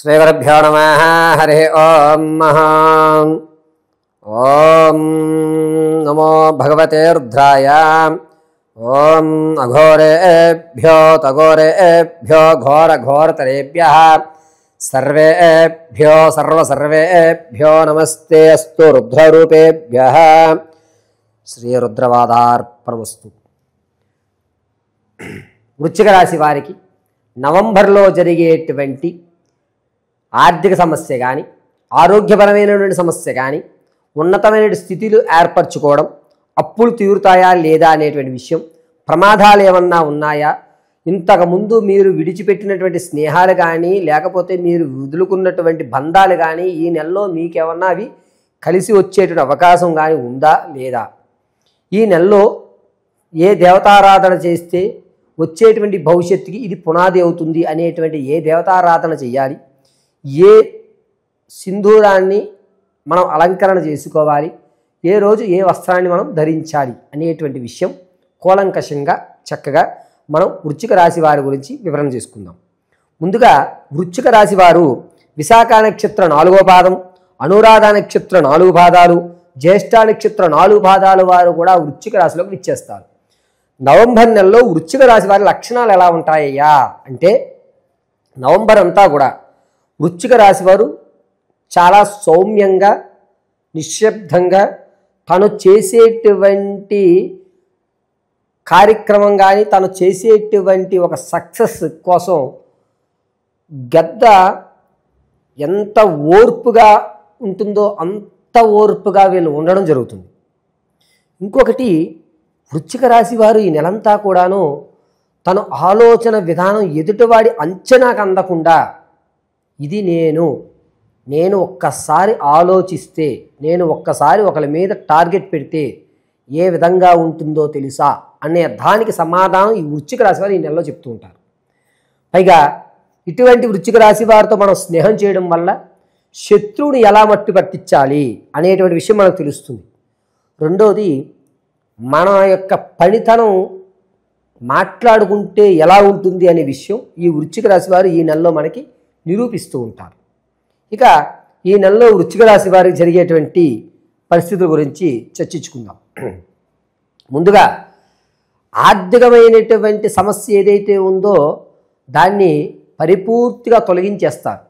श्रीगुरुभ्यो नमः। हरि ओम। ओम नमो भगवते रुद्राय। ओम अघोरेभ्यो तघोरेभ्यो घोरघोरतरेभ्यः सर्वेभ्यो सर्वेभ्यो नमस्ते अस्तु रुद्ररूपेभ्यः। श्रीरुद्रवादार्पणमस्तु। వృశ్చిక రాశి వారికి నవంబర్లో జరిగేటువంటి ఆర్థిక సమస్య కానీ, ఆరోగ్యపరమైనటువంటి సమస్య కానీ, ఉన్నతమైన స్థితిలు ఏర్పరచుకోవడం, అప్పులు తీరుతాయా లేదా అనేటువంటి విషయం, ప్రమాదాలు ఏమన్నా ఉన్నాయా, ఇంతకుముందు మీరు విడిచిపెట్టినటువంటి స్నేహాలు కానీ, లేకపోతే మీరు వదులుకున్నటువంటి బంధాలు కానీ ఈ నెలలో మీకేమన్నా అవి కలిసి వచ్చేటువంటి అవకాశం కానీ ఉందా లేదా, ఈ నెలలో ఏ దేవతారాధన చేస్తే వచ్చేటువంటి భవిష్యత్తుకి ఇది పునాది అవుతుంది అనేటువంటి ఏ దేవతారాధన చేయాలి, ఏ సింధూరాన్ని మనం అలంకరణ చేసుకోవాలి, ఏ రోజు ఏ వస్త్రాన్ని మనం ధరించాలి అనేటువంటి విషయం కూలంకషంగా చక్కగా మనం వృశ్చిక రాశి వారి గురించి వివరణ చేసుకుందాం. ముందుగా వృశ్చిక రాశి వారు విశాఖ నక్షత్ర 4వ పాదం, అనురాధ నక్షత్ర 4 పాదాలు, జ్యేష్ఠ నక్షత్ర 4 పాదాలు వారు కూడా వృశ్చిక రాశిలోకి విచ్చేస్తారు. నవంబర్ నెలలో వృశ్చిక రాశి వారి లక్షణాలు ఎలా ఉంటాయ్యా అంటే, నవంబర్ అంతా కూడా వృశ్చిక రాశి వారు చాలా సౌమ్యంగా, నిశ్శబ్దంగా తను చేసేటువంటి కార్యక్రమం కానీ, తను చేసేటువంటి ఒక సక్సెస్ కోసం గద్ద ఎంత ఓర్పుగా ఉంటుందో అంత ఓర్పుగా వీళ్ళు ఉండడం జరుగుతుంది. ఇంకొకటి, వృశ్చిక రాశి వారు ఈ నెలంతా కూడాను తన ఆలోచన విధానం ఎదుటివాడి అంచనాకు అందకుండా, ఇది నేను ఒక్కసారి ఆలోచిస్తే, నేను ఒక్కసారి ఒకరి మీద టార్గెట్ పెడితే ఏ విధంగా ఉంటుందో తెలుసా అనే దానికి సమాధానం ఈ వృశ్చిక రాశి వారు ఈ నెలలో చెప్తూ ఉంటారు. పైగా ఇటువంటి వృశ్చిక రాశి వారితో మనం స్నేహం చేయడం వల్ల శత్రువుని ఎలా మట్టు పట్టించాలి అనేటువంటి విషయం మనకు తెలుస్తుంది. రెండోది, మన యొక్క పనితనం మాట్లాడుకుంటే ఎలా ఉంటుంది అనే విషయం ఈ వృశ్చిక రాశి వారు ఈ నెలలో మనకి నిరూపిస్తూ ఉంటారు. ఇక ఈ నెలలో వృశ్చిక రాశి వారికి జరిగేటువంటి పరిస్థితుల గురించి చర్చించుకుందాం. ముందుగా ఆర్థికమైనటువంటి సమస్య ఏదైతే ఉందో దాన్ని పరిపూర్తిగా తొలగించేస్తారు.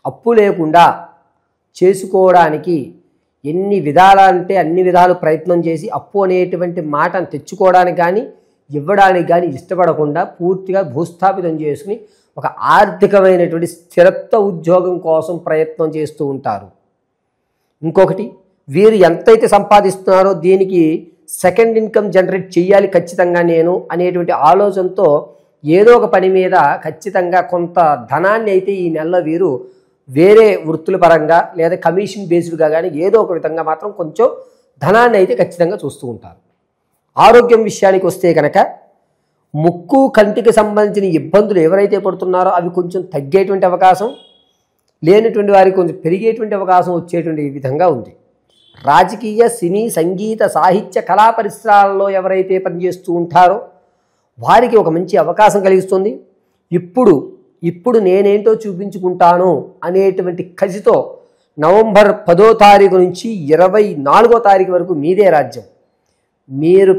అప్పు లేకుండా చేసుకోవడానికి ఎన్ని విధాలంటే అన్ని విధాలు ప్రయత్నం చేసి అప్పు అనేటువంటి మాటను తెచ్చుకోవడానికి కానీ ఇవ్వడానికి కానీ ఇష్టపడకుండా పూర్తిగా భూస్థాపితం చేసుకుని ఒక ఆర్థికమైనటువంటి స్థిరత్వ ఉద్యోగం కోసం ప్రయత్నం చేస్తూ ఉంటారు. ఇంకొకటి, వీరు ఎంతైతే సంపాదిస్తున్నారో దీనికి సెకండ్ ఇన్కమ్ జనరేట్ చేయాలి ఖచ్చితంగా నేను అనేటువంటి ఆలోచనతో ఏదో ఒక పని మీద ఖచ్చితంగా కొంత ధనాన్ని అయితే ఈ నెలలో వీరు వేరే వృత్తుల పరంగా లేదా కమిషన్ బేస్డ్గా కానీ ఏదో ఒక విధంగా మాత్రం కొంచెం ధనాన్ని అయితే ఖచ్చితంగా చూస్తూ ఉంటారు. ఆరోగ్యం విషయానికి వస్తే కనుక ముక్కు కంటికి సంబంధించిన ఇబ్బందులు ఎవరైతే పడుతున్నారో అవి కొంచెం తగ్గేటువంటి అవకాశం, లేనటువంటి వారికి కొంచెం పెరిగేటువంటి అవకాశం వచ్చేటువంటి విధంగా ఉంది. రాజకీయ, సినీ, సంగీత, సాహిత్య, కళా పరిసరాలలో ఎవరైతే పనిచేస్తూ ఉంటారో వారికి ఒక మంచి అవకాశం కలిగిస్తుంది. ఇప్పుడు నేనేంటో చూపించుకుంటాను అనేటువంటి కసితో నవంబర్ 10వ తారీఖు నుంచి 24వ తారీఖు వరకు మీదే రాజ్యం. మీరు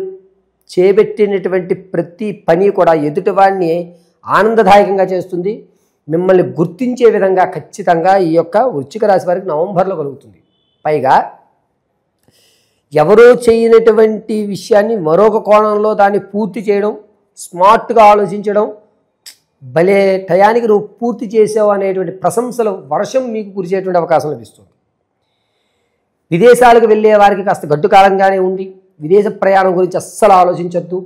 చేపట్టినటువంటి ప్రతి పని కూడా ఎదుటివాడిని ఆనందదాయకంగా చేస్తుంది. మిమ్మల్ని గుర్తించే విధంగా ఖచ్చితంగా ఈ యొక్క వృశ్చిక రాశి వారికి నవంబర్లో కలుగుతుంది. పైగా ఎవరో చేయనటువంటి విషయాన్ని మరొక కోణంలో దాన్ని పూర్తి చేయడం, స్మార్ట్గా ఆలోచించడం, భలే టయానికి నువ్వు పూర్తి చేసావు అనేటువంటి ప్రశంసల వర్షం మీకు కురిసేటువంటి అవకాశం లభిస్తుంది. విదేశాలకు వెళ్ళే వారికి కాస్త గడ్డు కాలంగానే ఉంది. విదేశ ప్రయాణం గురించి అస్సలు ఆలోచించొద్దు.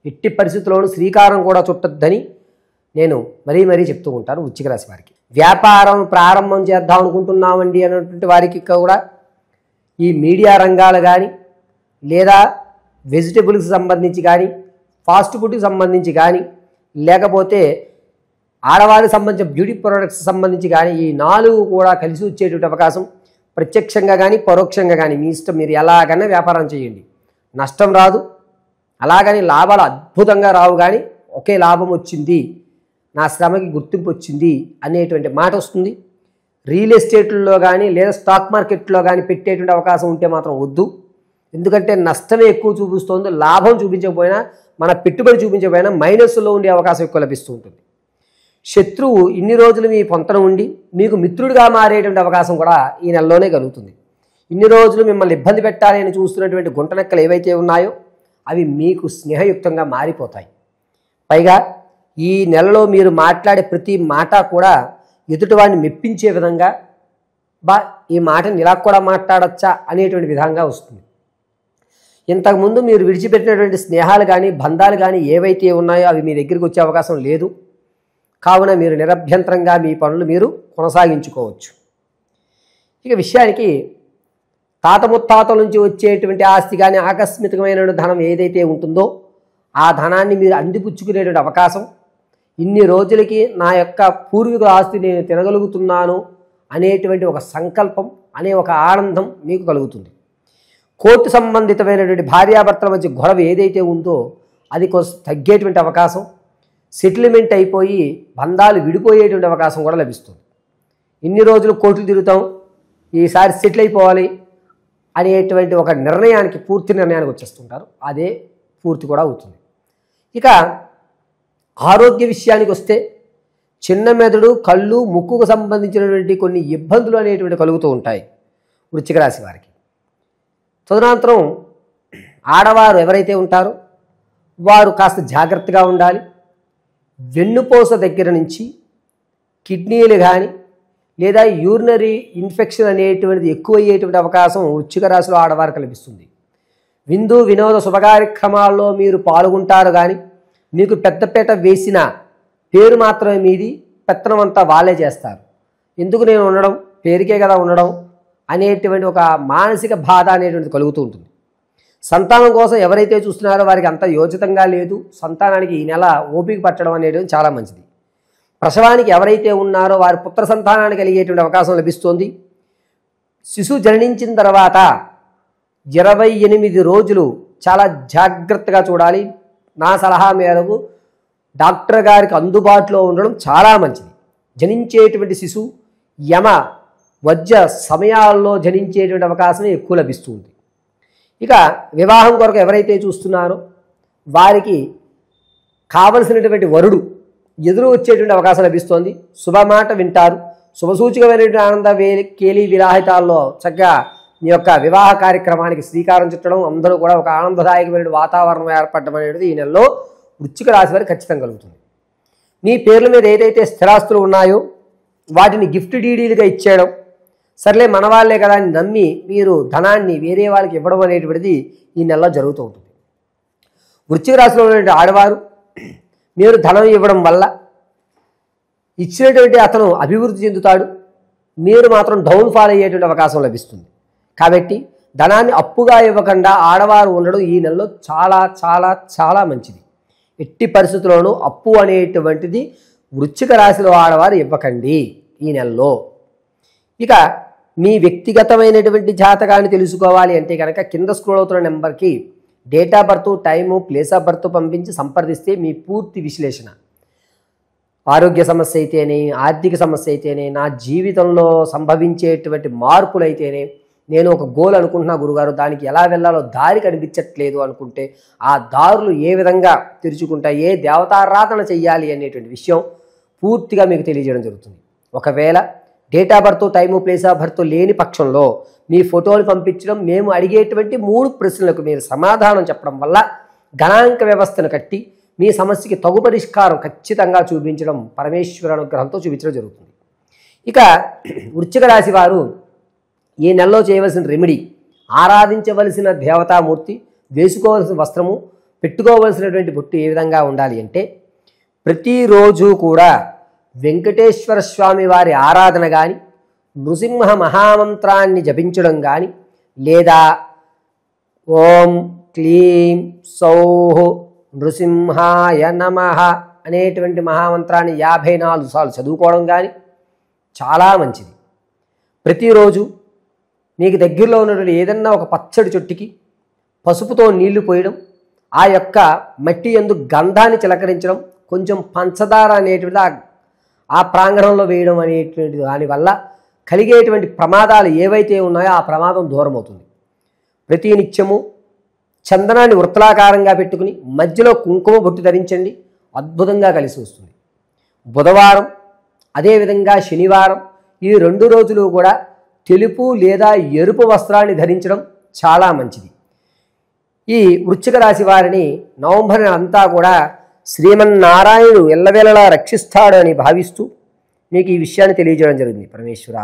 ఎట్టి పరిస్థితుల్లోనూ శ్రీకారం కూడా చుట్టొద్దని నేను మరీ చెప్తూ ఉంటాను వృశ్చిక రాశి వారికి. వ్యాపారం ప్రారంభం చేద్దాం అనుకుంటున్నామండి అనేటువంటి వారికి కూడా ఈ మీడియా రంగాలు కానీ, లేదా వెజిటబుల్స్కి సంబంధించి కానీ, ఫాస్ట్ ఫుడ్కి సంబంధించి కానీ, లేకపోతే ఆడవారికి సంబంధించిన బ్యూటీ ప్రొడక్ట్స్ సంబంధించి కానీ ఈ 4 కూడా కలిసి వచ్చేటువంటి అవకాశం ప్రత్యక్షంగా కానీ పరోక్షంగా కానీ మీ ఇష్టం. మీరు ఎలాగైనా వ్యాపారం చేయండి, నష్టం రాదు. అలాగని లాభాలు అద్భుతంగా రావు, కానీ ఒకే లాభం వచ్చింది, నా శ్రమకి గుర్తింపు వచ్చింది అనేటువంటి మాట వస్తుంది. రియల్ ఎస్టేట్లో కానీ లేదా స్టాక్ మార్కెట్లో కానీ పెట్టేటువంటి అవకాశం ఉంటే మాత్రం వద్దు. ఎందుకంటే నష్టమే ఎక్కువ చూపిస్తోంది, లాభం చూపించకపోయినా మన పెట్టుబడి చూపించకపోయినా మైనస్లో ఉండే అవకాశం ఎక్కువ లభిస్తూ ఉంటుంది. శత్రువు ఇన్ని రోజులు మీ పొంతన ఉండి మీకు మిత్రుడిగా మారేటువంటి అవకాశం కూడా ఈ నెలలోనే కలుగుతుంది. ఇన్ని రోజులు మిమ్మల్ని ఇబ్బంది పెట్టాలి అని చూస్తున్నటువంటి గుంటనక్కలు ఏవైతే ఉన్నాయో అవి మీకు స్నేహయుక్తంగా మారిపోతాయి. పైగా ఈ నెలలో మీరు మాట్లాడే ప్రతి మాట కూడా ఎదుటివాడిని మెప్పించే విధంగా, ఈ మాటని ఇలా కూడా మాట్లాడచ్చా అనేటువంటి విధంగా వస్తుంది. ఇంతకుముందు మీరు విడిచిపెట్టినటువంటి స్నేహాలు కానీ బంధాలు కానీ ఏవైతే ఉన్నాయో అవి మీ దగ్గరికి వచ్చే అవకాశం లేదు. కావున మీరు నిరభ్యంతరంగా మీ పనులు మీరు కొనసాగించుకోవచ్చు. ఇక విషయానికి తాత ముత్తాతల నుంచి వచ్చేటువంటి ఆస్తి కానీ ఆకస్మికమైన ధనం ఏదైతే ఉంటుందో ఆ ధనాన్ని మీరు అందిపుచ్చుకునేటువంటి అవకాశం, ఇన్ని రోజులకి నా యొక్క పూర్వీకుల ఆస్తి నేను తినగలుగుతున్నాను అనేటువంటి ఒక సంకల్పం అనే ఒక ఆనందం మీకు కలుగుతుంది. కోర్టు సంబంధితమైనటువంటి భార్యాభర్తల మధ్య గొడవ ఏదైతే ఉందో అది కొంచెం తగ్గేటువంటి అవకాశం, సెటిల్మెంట్ అయిపోయి బంధాలు విడిపోయేటువంటి అవకాశం కూడా లభిస్తుంది. ఇన్ని రోజులు కోర్టులు తిరుగుతాం, ఈసారి సెటిల్ అయిపోవాలి అనేటువంటి ఒక నిర్ణయానికి, పూర్తి నిర్ణయానికి వచ్చేస్తుంటారు. అదే పూర్తి కూడా అవుతుంది. ఇక ఆరోగ్య విషయానికి వస్తే చిన్న మెదడు, కళ్ళు, ముక్కుకు సంబంధించినటువంటి కొన్ని ఇబ్బందులు అనేటువంటి కలుగుతూ ఉంటాయి వృశ్చిక రాశి వారికి. తదనంతరం ఆడవారు ఎవరైతే ఉంటారో వారు కాస్త జాగ్రత్తగా ఉండాలి. వెన్నుపూస దగ్గర నుంచి కిడ్నీలు కానీ లేదా యూరినరీ ఇన్ఫెక్షన్ అనేటువంటిది ఎక్కువయ్యేటువంటి అవకాశం వృశ్చిక రాశిలో ఆడవారికి లభిస్తుంది. విందు వినోద శుభకార్యక్రమాల్లో మీరు పాల్గొంటారు కానీ మీకు పెద్దపేట వేసిన పేరు మాత్రమే మీది, పెత్తనం అంతా వాళ్ళే చేస్తారు. ఎందుకు నేను ఉండడం, పేరుకే కదా ఉండడం అనేటువంటి ఒక మానసిక బాధ అనేటువంటిది కలుగుతూ ఉంటుంది. సంతానం కోసం ఎవరైతే చూస్తున్నారో వారికి అంత యోచితంగా లేదు. సంతానానికి ఈ నెల ఓపిక పట్టడం అనేది చాలా మంచిది. ప్రసవానికి ఎవరైతే ఉన్నారో వారి పుత్ర సంతానానికి కలిగేటువంటి అవకాశం లభిస్తుంది. శిశువు జననించిన తర్వాత 28 రోజులు చాలా జాగ్రత్తగా చూడాలి. నా సలహా మేరకు డాక్టర్ గారికి అందుబాటులో ఉండడం చాలా మంచిది. జనించేటువంటి శిశువు యమ వజ్ర సమయాల్లో జనించేటువంటి అవకాశం ఎక్కువ లభిస్తుంది. ఇక వివాహం కొరకు ఎవరైతే చూస్తున్నారో వారికి కావలసినటువంటి వరుడు ఎదురు వచ్చేటువంటి అవకాశం లభిస్తోంది. శుభమాట వింటారు. శుభసూచకమైనటువంటి ఆనంద కేలి విలాహితాల్లో చక్కగా మీ యొక్క వివాహ కార్యక్రమానికి శ్రీకారం చుట్టడం, అందరూ కూడా ఒక ఆనందదాయకమైన వాతావరణం ఏర్పడడం అనేది ఈ నెలలో వృశ్చిక రాశి వారికి ఖచ్చితంగా కలుగుతుంది. మీ పేర్ల మీద ఏదైతే స్థిరాస్తులు ఉన్నాయో వాటిని గిఫ్ట్ డీడీలుగా ఇచ్చేయడం, సర్లే మన వాళ్ళే కదా అని నమ్మి మీరు ధనాన్ని వేరే వాళ్ళకి ఇవ్వడం అనేటువంటిది ఈ నెలలో జరుగుతూ ఉంటుంది. వృశ్చిక రాశిలో ఉన్నటువంటి ఆడవారు మీరు ధనం ఇవ్వడం వల్ల ఇచ్చినటువంటి అతను అభివృద్ధి చెందుతాడు, మీరు మాత్రం డౌన్ఫాల్ అయ్యేటువంటి అవకాశం లభిస్తుంది. కాబట్టి ధనాన్ని అప్పుగా ఇవ్వకుండా ఆడవారు ఉండడం ఈ నెలలో చాలా చాలా చాలా మంచిది. ఎట్టి పరిస్థితుల్లోనూ అప్పు అనేటువంటిది వృశ్చిక రాశిలో ఆడవారు ఇవ్వకండి ఈ నెలలో. ఇక మీ వ్యక్తిగతమైనటువంటి జాతకాన్ని తెలుసుకోవాలి అంటే కనుక కింద స్క్రోల్ అవుతున్న నెంబర్కి date of birth, time, place of birth పంపించి సంప్రదిస్తే మీ పూర్తి విశ్లేషణ, ఆరోగ్య సమస్య అయితేనే, ఆర్థిక సమస్య అయితేనే, నా జీవితంలో సంభవించేటువంటి మార్పులైతేనే, నేను ఒక గోల్ అనుకుంటున్నా గురుగారు, దానికి ఎలా వెళ్ళాలో దారి కనిపించట్లేదు అనుకుంటే ఆ దారులు ఏ విధంగా తెరుచుకుంటాయి, ఏ దేవతారాధన చెయ్యాలి అనేటువంటి విషయం పూర్తిగా మీకు తెలియజేయడం జరుగుతుంది. ఒకవేళ date of birth, time, place of birth లేని పక్షంలో మీ ఫోటోలు పంపించడం, మేము అడిగేటువంటి 3 ప్రశ్నలకు మీరు సమాధానం చెప్పడం వల్ల గణాంక వ్యవస్థను కట్టి మీ సమస్యకి తగు పరిష్కారం ఖచ్చితంగా చూపించడం, పరమేశ్వర అనుగ్రహంతో చూపించడం జరుగుతుంది. ఇక వృశ్చిక రాశి వారు ఈ నెలలో చేయవలసిన రెమెడీ, ఆరాధించవలసిన దేవతామూర్తి, వేసుకోవలసిన వస్త్రము, పెట్టుకోవలసినటువంటి బొట్టు ఏ విధంగా ఉండాలి అంటే ప్రతిరోజు కూడా వెంకటేశ్వర స్వామి వారి ఆరాధన కానీ, నృసింహ మహామంత్రాన్ని జపించడం కానీ, లేదా ఓం క్లీం సౌః నృసింహాయ నమః అనేటువంటి మహామంత్రాన్ని 54 సార్లు చదువుకోవడం కానీ చాలా మంచిది. ప్రతిరోజు మీకు దగ్గరలో ఉన్నటువంటి ఏదన్నా ఒక పచ్చడి చెట్టుకి పసుపుతో నీళ్లు పోయడం, ఆ యొక్క మట్టి యందు గంధాన్ని చిలకరించడం, కొంచెం పంచదార అనేటువంటిది ఆ ప్రాంగణంలో వేయడం అనేటువంటిది దానివల్ల కలిగేటువంటి ప్రమాదాలు ఏవైతే ఉన్నాయో ఆ ప్రమాదం దూరం అవుతుంది. ప్రతి నిత్యము చందనాన్ని వృత్తలాకారంగా పెట్టుకుని మధ్యలో కుంకుమ బొట్టు ధరించండి, అద్భుతంగా కలిసి వస్తుంది. బుధవారం అదేవిధంగా శనివారం ఈ 2 రోజులు కూడా తెలుపు లేదా ఎరుపు వస్త్రాన్ని ధరించడం చాలా మంచిది. ఈ వృశ్చిక రాశి వారిని నవంబర్ అంతా కూడా శ్రీమన్నారాయణుడు ఎల్లవేళలా రక్షిస్తాడు అని భావిస్తూ మీకు ఈ విషయాన్ని తెలియజేయడం జరిగింది. పరమేశ్వర